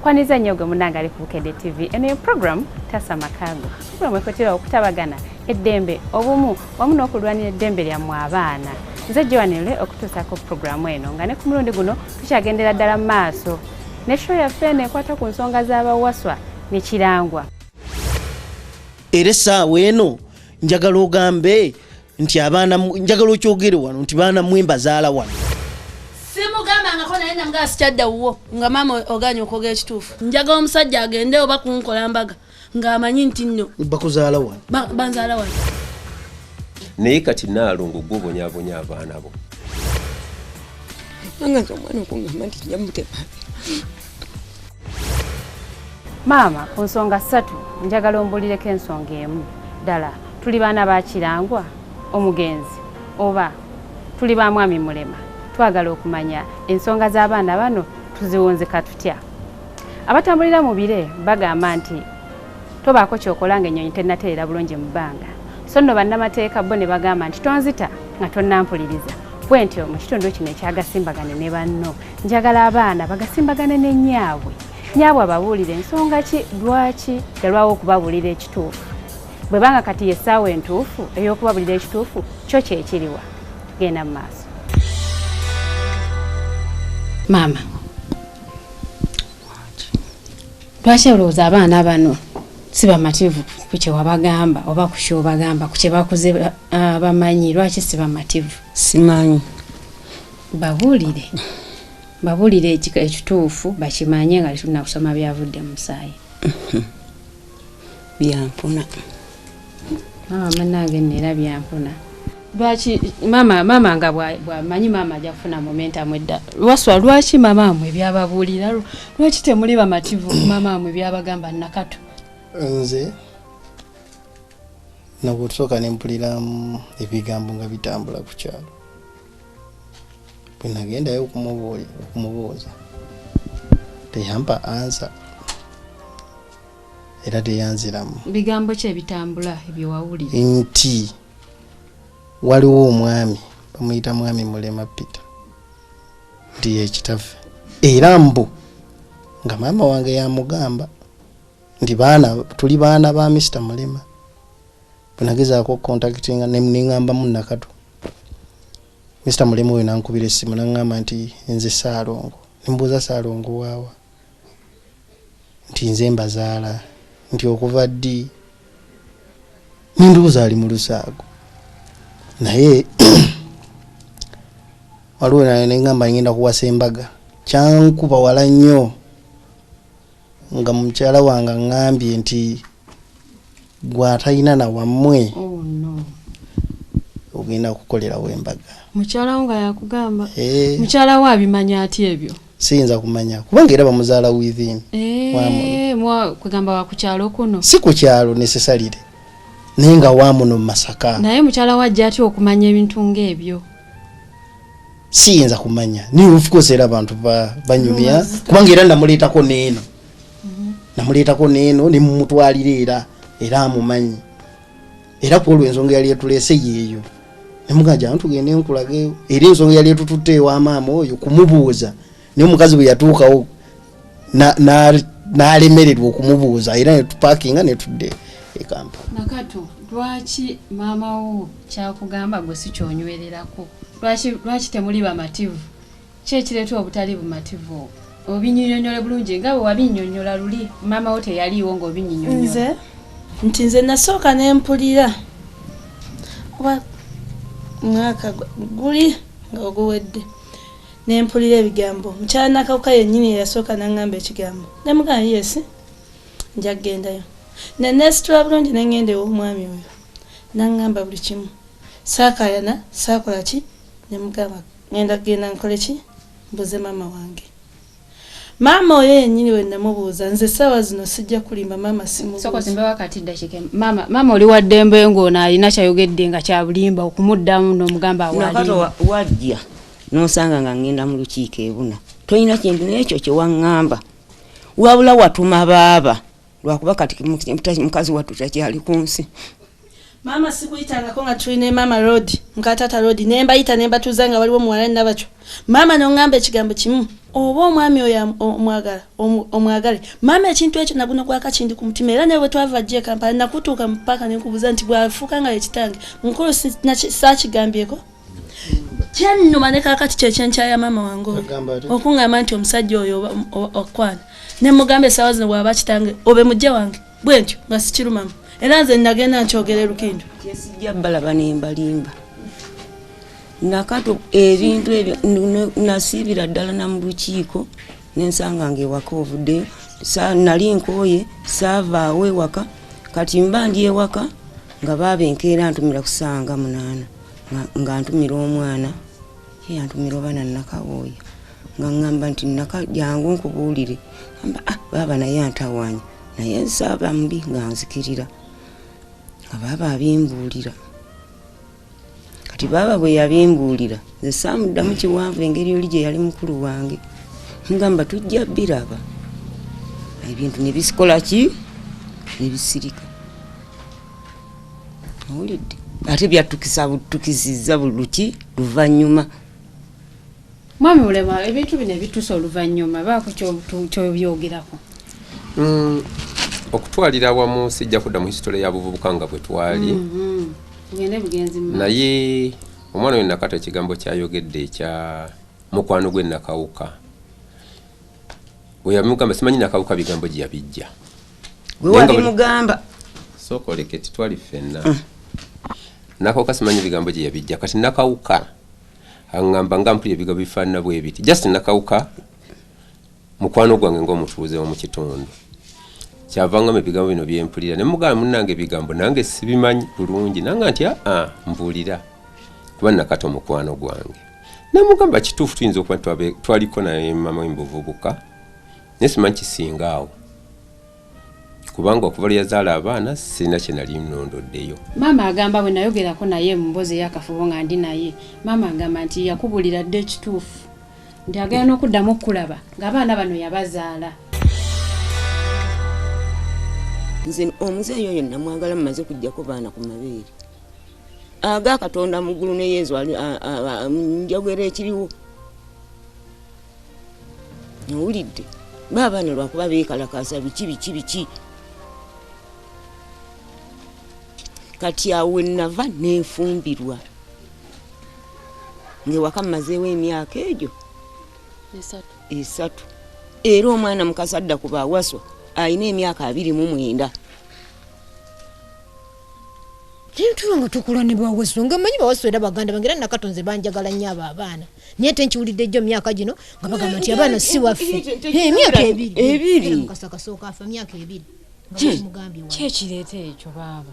kwaniza nnyo gwe munange ali ku Bukedde TV. Eno program Tasa Makago. Program ekwetera okutabagana eddembe obumu wamu n'okulwanira eddembe lyammwe abaana. Nze Joanile okutuusako programu eno nga ne ku mulundi guno tukyagendera ddala mu maaso ne show yaffe eno ekwata ku nsonga z'abawaswa ne kirangwa. Era essaawa eno njagala ogambe nti abaana njagala okyogere wano nti baana mmwe mbazaala wano. Simugamba nga kona nina mga sikyadda wuwo nga mama oganya okwogera ekituufu. Njagala omusajja agende oba kunkola mbaga ng'amanyi nti nno bakuzaala wano. Banzaala wano. Naye kati Naalongo gw'obonyaabonya abaana bo. Nga omwana okungamba nti nja mutema. Maama ku nsonga 3 njagala ombulireko ensonga emu ddala. Tuli baana ba Kirangwa omugenzi oba tuli ba mwami Mulema? Twagala okumanya ensonga z'abaana bano tuziwunzika tutya. Abatambulira mu bire bagamba nti tobaako kyokola ng'ennyonyi tennateera bulungi mu bbanga. So nno bannamateeka bo ne bagamba nti tonzita nga tonnampuliriza. Bwe ntyo mu kitundu kino ekyagasimbagane ne banno njagala abaana bagasimbagane ne nnyabwe. Nnyabwe ababuulire ensonga ki lwaki yalwawo okubabuulira ekituufu. Bwe banga kati yessaawa entuufu ey'okubabuulira ekituufu kyo kyekiriwa. Genda mu maaso. Maama, lwaki olowooza abaana bano si bamativu ku kye wabagamba oba ku kyobagamba ku kye bakuze bamanyi? Lwaki si bamativu? Simanyi. Babuulire ekituufu bakimanye nga tulina kusoma byavudde mu musaayi. Byanfuna. Maama munnange neera byanfuna. Lwaki mama nga bwamanyi maama ajja kufuna momentum edda. Waswa lwaki mama mwe byababuulira? Lwaki temuli bamativu mama mwe byabagamba Nakato? Nze nabwo tusooka ne mpulira ebigambo nga bitambula ku kyalo. Bwe nagendayo okumubuuza teyampa ansa era teyanziramu. Bigambo ki ebitambula ebyo wawulira? Nti waliwo omwami bamuyita mwami Mulema Peter nti yekitaffe era mbu nga maama wange yamugamba nti tuli baana ba Mr. Mulema. Bwenagezaako contactinga nengamba Nakato. Mr. Mulema oyo nankubira essimu nangamba nti nze Saalongo. Nembuuza Saalongo waawa nti nze mbazaala nti okuva ddi ninduuza ali mu Lusaago. Naye waliwo nengamba ngenda kuwasa embaga kyankuba wala nnyo nga mukyala wange ngambye nti gwatalina na wammwe ogenda kukolerawo embaga. Mukyala wange yakugamba? Mukyala wa abimanya ati ebyo? Siyinza kumanya kubanga era bamuzaala within. Kugamba wa ku kyalo kuno? Si ku kyalo nesesalire naye nga wamuno mu Masaka. Naye mukyala wa ajja atya okumanya ebintu ng'ebyo? Siyinza kumanya ni of course era abantu banyumya kubanga era namuleetako neeno. Namuleetako neeno ne mumutwalira era amumanyi. Era ku olw'ensonga yali etuleese yeeyo nemuganja ntugende nkulage era ensonga yali etututte ewa maama oyo kumubuuza naye omukazi bwe yatuukawo n'alemererwa okumubuuza era netupakinga netudde e Kampala. Nakato, lwaki maama wo kyakugamba gwe si kyonywererako? Lwaki temuli bamativu? Ki ekireeta obutali bumativu? Obinnyonnyole bulungi nga bwe wabinnyonnyola luli maama wo teyaliiwo ng'obinnyonnyola. Nze nasooka nempulira oba mwaka guli nga oguwedde nempulira ebigambo. Mukyala Nakawuka yennyini yasooka nangamba ekigambo nemugamba yesi nja kugendayo. Nesitula bulungi nengende ew'omwami oyo nangamba buli kimu. Saakayana saakola ki nemugamba ngenda kugenda nkole ki mbuze maama wange. Maama oyo yennyini we namubuuza nze ssaawa zino sijja kulimba maama simubuuza. Soko simbe wakati dakika. Maama oli wa ddembe ng'ono alina kyayogedde nga kya bulimba okumuddamu n'omugamba awali. Nakato wajja n'osanga nga ngenda mu lukiiko ebuna. Toyina kintu n'ekyo kye waŋŋamba. Wabula watuma baaba lwakuba kati mukazi wattu takyali ku nsi. Mama sikuyitangako nga tulina Mama Road, Nkatata Road, nembayita nembatuuza nga waliwo muwala nabakyo. Mama n'ongamba ekigambo kimu, oba omwami oyo omwagale maama ekintu ekyo naguno gwaka kindi ku mutima era newe twava gye Kampala nakutuuka mpaka nekubuuza nti bwafuuka nga ekitange mukulu saakigambyeko kyannuma ne kaakati kyekyenkyaya maama wange okuŋŋamba nti omusajja oyo okwana ne mugamba essaawa zino bw'aba kitange obe mujja wange bwe ntyo nga sikirumamu era nze nagenda nkyogera Lukindu kyesijja balaba nembalimba nakato ebintu ebyo nasiibira ddala na mu lukiiko nensanga ng'ewaka ovuddeyo nali nkooye saavaawo ewaka kati mba ndi ewaka nga baaba enkeera ntumira kusanga 8 nga ntumira omwana yantumira oba nannakawooya nga ŋŋamba nti jangu nkubuulire amba baaba naye antawanya naye saaba mbi nga nzikirira nga baaba abimbuulira kati baaba bwe yabimbuulira nze saamuddamu kiwanvu engeri oli gye yali mukulu wange ngamba tujja biraba ebintu ne bisikola ki ne bisirika owulidde ate byatukizizza buluki luvannyuma mwami Mulema ebintu bino ebituusa oluvannyuma baako kyobyogerako okutwalira awamu sijja kudda mu hisitole ya buvubuka nga bwe twali naye omwana oyo Nakato ekigambo kyayogedde ekya mukwano gwe Nakawuka we yamugamba simanyi Nakawuka bigambo gye yabijja gwe wali mugamba sokoleke titwali ffenna Nakawuka simanyi bigambo gye yabijja kati Nakawuka aŋŋamba nga mpulira ebigambo bifaanana bwe biti just Nakawuka mukwano gwange ng'omutuuze mu kitundu kyavanga mu bigambo bino byempulira ne mugamba munnange ebigambo nange sibimanyi bulungi nanga nti mbuulira kuba Nakato mukwano gwange namugamba kituufu tuyinza okuba twaliko naye mama w'embuvubuka naye simanyi kisingaawo kubanga okuva lwe yazaala abaana sirina kye nali nnondoddeyo. Maama agamba bwe nayogerako naye mu mbozi y'akafubo nga ndi naye maama agamba nti yakubulira dde ekituufu nti agenda n'okuddamu okulaba ng'abaana bano yabazaala. Nze omuzeeyi oyo namwagala mmaze kujjako baana ku mabeere aga Katonda mu ggulu ne Yesu njogera ekiriwo owulidde baabaana lwakuba beekalakaasa biki kati awe nava neefumbirwa ng'ewaka mmazeewo emyaka egyo 3 era omwana mukasa adda ku baawaswa ayina emyaka 29. Kintu nga tukula ne baawaswa nga manyi baawaswa era baganda bangira Nakatonze banjagala nnyo abo abaana niye tenkiwulidde ejjo myaka gino nga bagamba nti abaana si waffe emyaka 2 mukasa kasooka afa myaka 2 nga mugambye kyekireeta ekyo baaba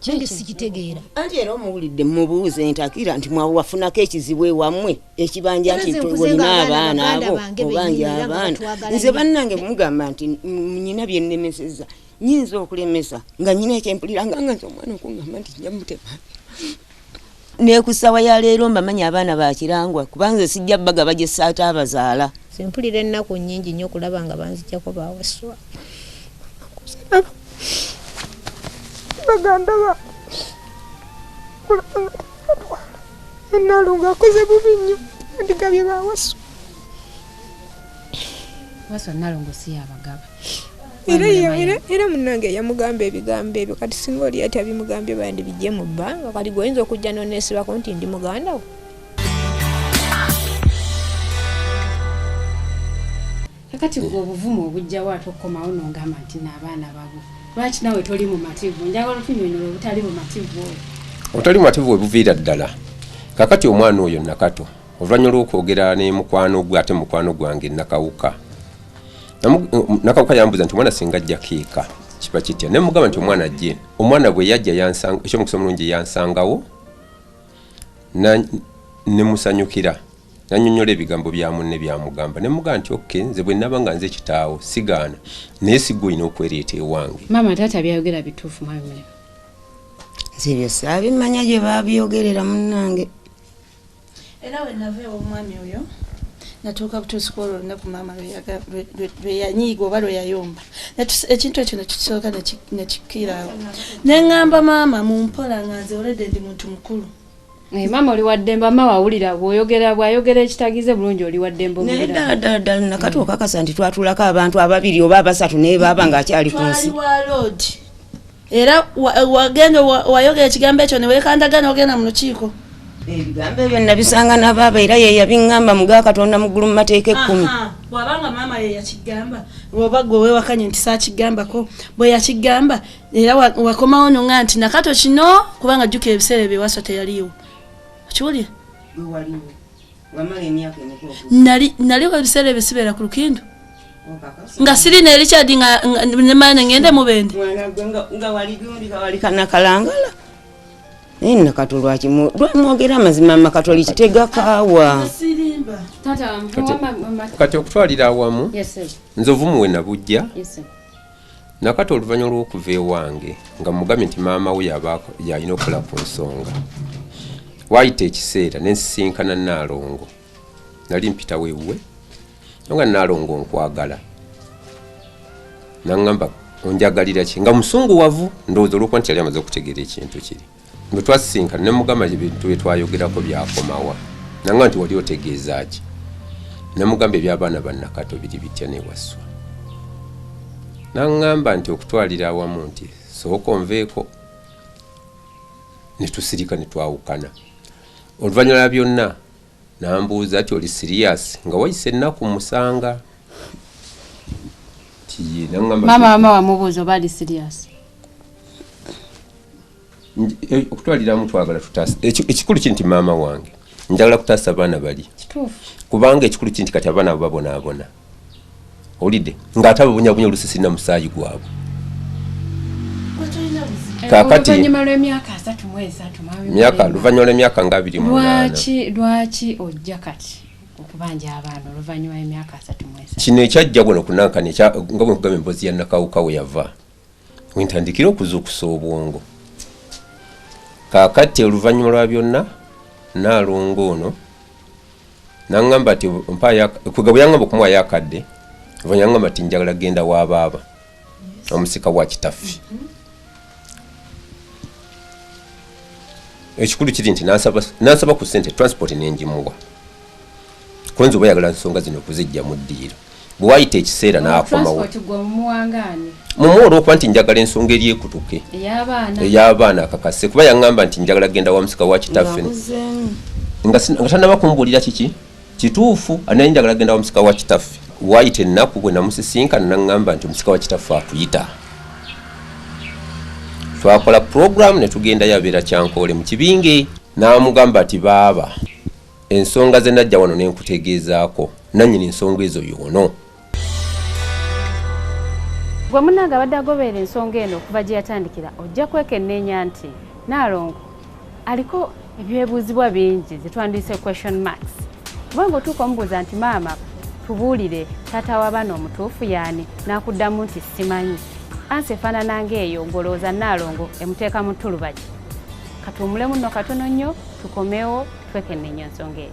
Change sikitegeera. Anti era omuwulidde mubuuze ntakira nti mwawafunako ekizibu ewammwe ekibanja nti tulina abaana abo obanja abaana nze bannange mugamba nti nyina bye nnemeseza nyinza okulemesa nga nyina ekyempulira nga nze omwana okungamba nti nja mutema nekusawa ya leero mbamanyi abaana bakirangwa kubanga sijja baga baje saata abazaala sempulira ennaku nnyingi nnyo okulaba nga banzijjako baawaswa baganda ba enalunga akoze bubi nnyo ndigabye baawaswa waswa nalungo si yabagaba era munnange yamugamba ebigambo ebyo kati singa oli ati abimugambye bandi bijje mu bbanga kati goyinza okujja noneesibako nti ndi muganda wo kakati gwe obuvumu obujjawo ate okukomawo nongamba nti n'abaana babo lwaki nawe toli mu mativu njagala otunyonyola obutali mu mativu oyo obutali mu mativu webuviira ddala kakati omwana oyo Nakato oluvannyuma lw'okwogera ne mukwano gwe ate mukwano gwange Nakawuka Nakawuka yambuza nti omwana singa ajja keeka kiba kitya ne mugamba nti omwana ajje omwana bwe yajja yansanga ekyomukisa omulungi yansangawo ne musanyukira nanyonyola ebigambo bya munne byamugamba ne mugamba nti oke nze bwe naba nga nze kitaawo sigaana naye sigwe olina okwereeta ewange. Maama taata byayogera bituufu mwami Mulema nze ebyo saabimanya gye babyogerera munnange era we nava omwami oyo natuuka butuusi kwolwo olunaku maama lwe yanyiiga oba lwe yayomba ekintu ekyo nekisooka nekikiraawo ne ŋŋamba maama mumpola nga nze olede ndi muntu mukulu Mama oli waddemba mama wawulira bw'ayogera ekitagize bulungi oli waddemba omulira. Ddala nakati okakasa nti twatulako abantu ababiri oba abasatu naye baaba ng'akyali ku nsi. Twali wa road. Era wagenda wayogera ekigambo ekyo ne weekandagana ogenda mu lukiiko. Ebigambo ebyo nabisanga nabaaba era ye yabiŋŋamba muga Katonda muggulu mu mateeka 10. Bw'abanga maama ye yakigamba oba gwe weewakanye nti saakigambako bwe yakigamba era wakomawo nonga nti nakato kino kubanga jjukira ebiseera bye waso teyaliwo. Okiwulira? Wamala emyaka emiko. Naliwo ebiseera ebyo sibeera ku Lukindu. Nga sirina Richard nga nemane ngende mu Bende. Nga wali kanakalangala. Nakato lwaki lwamwogera amazima amakatoliki tegakaawa. Kati okutwalira awamu nzovu muwe nabujja nakato oluvannyuma lw'okuva ewange nga mugambye nti maama we yalina okukola ku nsonga. Waayita ekiseera nensisinkana Naalongo nali mpita weewuwe nga Naalongo nkwagala naŋŋamba onjagalira ki nga musunguwavu ndowooza olwokuba nti yali amaze okutegeera ekintu kiri. Bwe twasisinkana ne mugamba ebintu bye twayogerako byakomawa naŋŋamba nti wali otegeeza ki ne mugamba eby'abaana ba Nakato biri bitya newasswa naŋŋamba nti okutwalira awamu nti sooka onveeko ne tusirika ne twawukana. Oluvannyuma byonna nambuuza ati oli sirias nga wayise ennaku musanga. Mama wamubuuza oba ali sirias. Okutwaliramu twagala tutaasa ekikulu kinti maama wange njagala kutaasa abaana bali kubanga ekikulu kinti kati abaana abo babonaabona olidde ng'ate ababunyabunya olusisi na musaayi gwabwe. Kakati oluvannyuma lw'emyaka nga 28 lwaki ojja kati okubanja abaana oluvannyuma lw'emyaka 33? Kino ekyajja gwano kunankani nga bwe nkugamba emboozi ya Nakawuka we yava wentandikira okuzuukusa obwongo. Kakati oluvannyuma lwa byonna Naalongo ono naŋŋamba nti kwega bwe yaŋŋamba okumuwayo akadde oluvannyuma yaŋŋamba nti njagala genda w'abaaba omusika wa kitaffe. Ekikulu kiri nti nansaba ku ssente transport nengimuwa kunzi oba yagala nsonga zino okuzijja mu ddiiro. Bwe waayita ekiseera n'akomawo mumuwa olw'okuba nti njagala ensonga eri ekutuke ey'abaana akakase kuba yaŋŋamba nti njagala genda wa musika wa kitaffe nga tannaba kumbuulira kiki kituufu anaye njagala genda wa musika wa kitaffe. Waayita ennaku bwe namusisinkana naŋŋamba nti omusika wa kitaffe atuyita. Twakola program ne tugenda yabeera Kyankoole mu kibinge n'amugamba ati baaba ensonga ze najja wano nenkutegeezaako nannyini ensonga ezo yoono. Gwe munnange abadde agoberera ensonga eno okuva gye yatandikira ojja kwekenneenya nti Naalongo aliko ebyebuuzibwa bingi ze twandiyise question marks. Kubanga otuuka omubuuza nti maama tubuulire taata w'abaana omutuufu yaani n'akuddamu nti simanyi. Ansi efaanana ng'eyo ng'olowooza Naalongo emuteeka mu ttulubaki. Katuwumulemu nno katono nnyo tukomewo twekenneenya ensonga eyo.